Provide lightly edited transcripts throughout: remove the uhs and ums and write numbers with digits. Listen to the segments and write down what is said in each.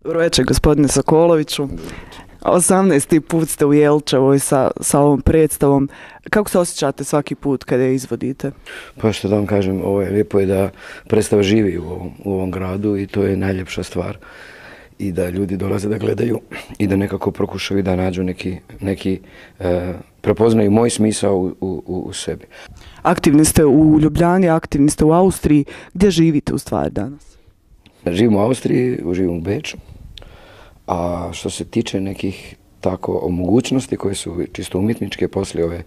Dobro večer, gospodine Sokoloviću. 18. put ste u Jelčevoj sa ovom predstavom. Kako se osjećate svaki put kada je izvodite? Pa što da vam kažem, lijepo je da predstava živi u ovom gradu i to je najljepša stvar. I da ljudi dolaze da gledaju i da nekako prokušaju da nađu neki prepoznaju moj smisao u sebi. Aktivni ste u Ljubljani, aktivni ste u Austriji. Gdje živite u stvari danas? Živim u Austriji, živim u Beču. A što se tiče nekih tako mogućnosti koje su čisto umjetničke poslije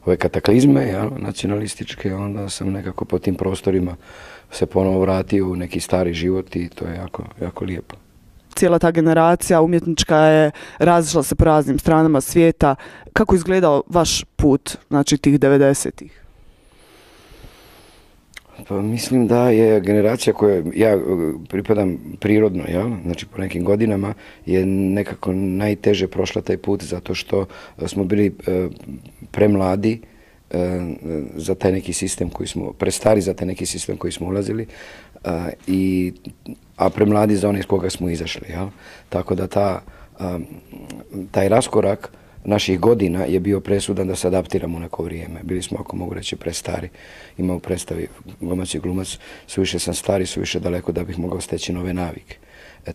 ove kataklizme, nacionalističke, onda sam nekako po tim prostorima se ponovo vratio u neki stari život i to je jako lijepo. Cijela ta generacija umjetnička je razišla se po raznim stranama svijeta. Kako izgledao vaš put, znači tih 90-ih? Pa mislim da je generacija koja ja pripadam prirodno, znači po nekim godinama je nekako najteže prošla taj put zato što smo bili premladi za taj neki sistem koji smo, prestari za taj neki sistem koji smo ulazili, a premladi za one iz koga smo izašli. Tako da taj raskorak naših godina je bio presudan da se adaptiramo u neko vrijeme. Bili smo, ako mogu reći, prestari. Imao predstavi glumac i glumac, suviše sam stari, suviše daleko da bih mogao steći nove navike.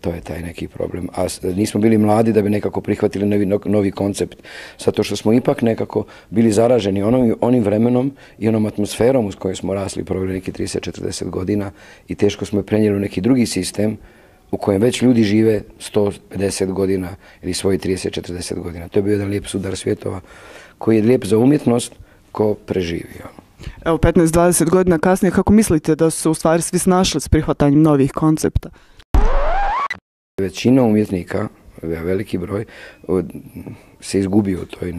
To je taj neki problem. A nismo bili mladi da bi nekako prihvatili novi koncept. Zato što smo ipak nekako bili zaraženi onim vremenom i onom atmosferom uz kojoj smo rasli, proveli neki 30-40 godina i teško smo prenijeli u neki drugi sistem u kojem već ljudi žive 150 godina ili svoji 30-40 godina. To je bio jedan lijep sudar svjetova koji je lijep za umjetnost ko preživi. Evo 15-20 godina kasnije, kako mislite da su se u stvari svi snašli s prihvatanjem novih koncepta? Većina umjetnika, veliki broj, se izgubio u toj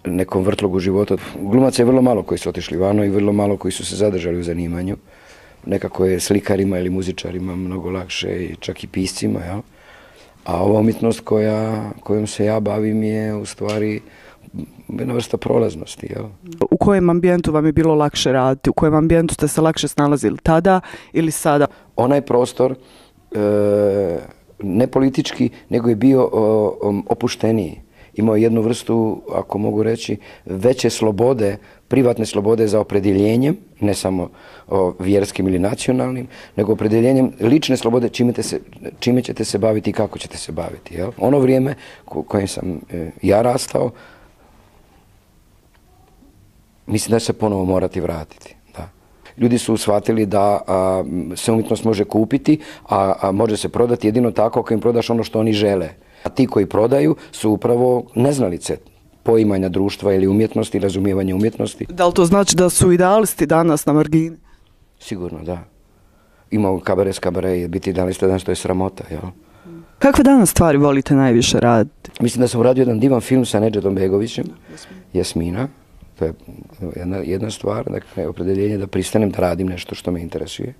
nekom vrtlogu života. Glumaca je vrlo malo koji su otišli vano i vrlo malo koji su se zadržali u zanimanju. Nekako je slikarima ili muzičarima mnogo lakše i čak i piscima, a ova umjetnost kojom se ja bavim je u stvari jedna vrsta prolaznosti. U kojem ambijentu vam je bilo lakše raditi? U kojem ambijentu ste se lakše snalazili tada ili sada? Onaj prostor, ne politički, nego je bio opušteniji. Imao je jednu vrstu, ako mogu reći, veće slobode, privatne slobode za opredjeljenjem, ne samo vjerskim ili nacionalnim, nego opredjeljenjem lične slobode čime ćete se baviti i kako ćete se baviti. Ono vrijeme kojem sam ja rastao, mislim da se ponovo morati vratiti. Ljudi su shvatili da se umjetnost može kupiti, a može se prodati jedino tako ako im prodaš ono što oni žele. A ti koji prodaju su upravo neznalice poimanja društva ili umjetnosti, razumijevanja umjetnosti. Da li to znači da su idealisti danas na margini? Sigurno, da. Imao kabare, biti idealista danas, to je sramota. Kakve danas stvari volite najviše raditi? Mislim da sam uradio jedan divan film sa Nedžadom Begovićem, Jasmina. To je jedna stvar, dakle, opredjeljenje da pristanem da radim nešto što me interesuje.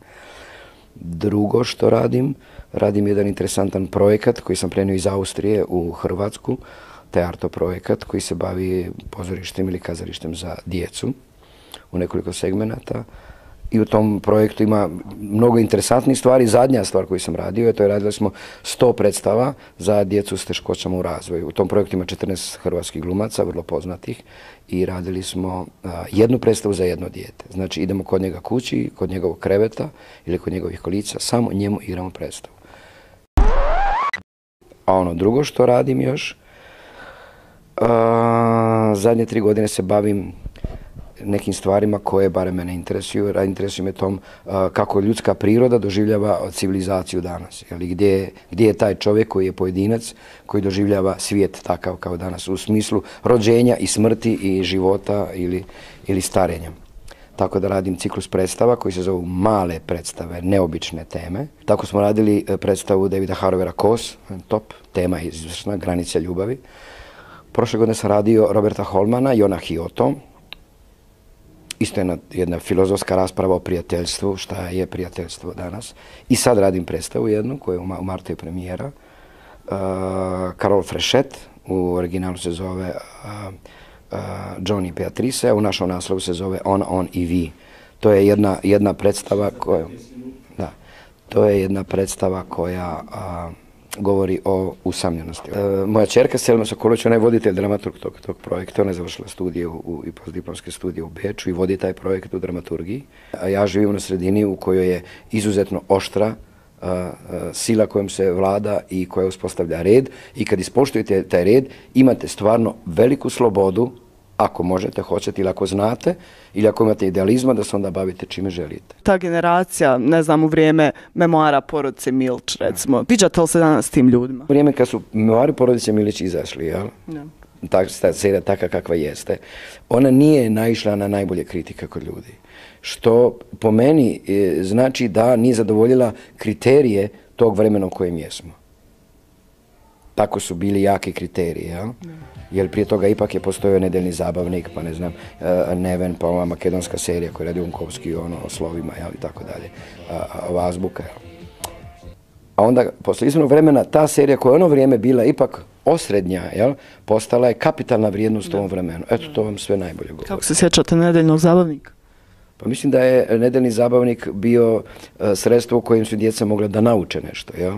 Drugo što radim jedan interesantan projekat koji sam prenio iz Austrije u Hrvatsku, Tearto projekat koji se bavi pozorištem ili kazalištem za djecu u nekoliko segmenata. I u tom projektu ima mnogo interesantnih stvari. Zadnja stvar koju sam radio, to je radili smo 100 predstava za djecu s teškoćama u razvoju. U tom projektu ima 14 hrvatskih glumaca, vrlo poznatih, i radili smo jednu predstavu za jedno dijete. Znači idemo kod njega kući, kod njegovog kreveta ili kod njegovih kolica, samo njemu igramo predstavu. A ono drugo što radim još, zadnje 3 godine se bavim nekim stvarima koje barem mene interesuju. Interesuje me tom kako ljudska priroda doživljava civilizaciju danas. Gdje je taj čovjek koji je pojedinac, koji doživljava svijet takav kao danas u smislu rođenja i smrti i života ili starenja. Tako da radim ciklus predstava koji se zovu male predstave, neobične teme. Tako smo radili predstavu Davida Harovera Kos, top, tema je izvršna, granice ljubavi. Prošle godine sam radio Roberta Holmana, Jona Hioto. Isto je jedna filozofska rasprava o prijateljstvu, šta je prijateljstvo danas. I sad radim predstavu jednu koja je u martu je premijera. Karol Frešet u originalu se zove John i Beatrice, a u našom naslovu se zove Ona, on i vi. To je jedna predstava koja... Da, to je jedna predstava koja govori o usamljenosti. Moja ćerka Selma Sokolović, ona je voditelj, dramaturg tog projekta, ona je završila studije i postdiplomske studije u Beču i vodi taj projekt u dramaturgiji. A ja živim na sredini u kojoj je izuzetno oštra sila kojom se vlada i koja uspostavlja red, i kad ispoštujete taj red imate stvarno veliku slobodu, ako možete, hoćete, ili ako znate, ili ako imate idealizma, da se onda bavite čime želite. Ta generacija, ne znam, u vrijeme memoara porodice Milić, recimo, viđate li se danas s tim ljudima? U vrijeme kad su memoari porodice Milić izašli, jel? Ja. Ta serija takva kakva jeste, ona nije naišla na najbolje kritike kod ljudi. Što po meni znači da nije zadovoljila kriterije tog vremena u kojem jesmo. Tako su bili jaki kriteriji, jel? Jer prije toga ipak je postojao Nedeljni zabavnik, pa ne znam, Neven, pa ova makedonska serija koja radi Unkovski, o slovima, jel, i tako dalje, ova azbuka, jel. A onda, posle izvornog vremena, ta serija koja je ono vrijeme bila ipak osrednja, jel, postala je kapitalna vrijednost u ovom vremenu. Eto, to vam sve najbolje govori. Kako se sjećate Nedeljnog zabavnika? Pa mislim da je Nedeljni zabavnik bio sredstvo u kojem su djeca mogla da nauče nešto, jel?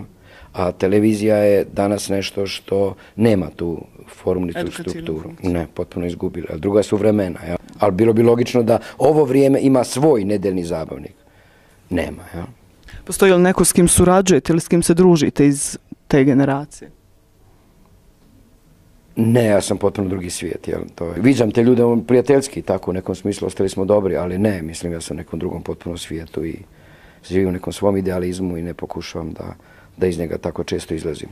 A televizija je danas nešto što nema tu formu ni tu strukturu. Ne, potpuno izgubila. Druga su vremena, jel? Ali bilo bi logično da ovo vrijeme ima svoj Nedeljni zabavnik. Nema, jel? Postoji li neko s kim surađujete ili s kim se družite iz te generacije? Ne, ja sam potpuno drugi svijet, jel? Viđam te ljude prijateljski, tako u nekom smislu, ostali smo dobri, ali ne, mislim ja sam u nekom drugom potpunom svijetu i živim u nekom svom idealizmu i ne pokušavam da iz njega tako često izlazim.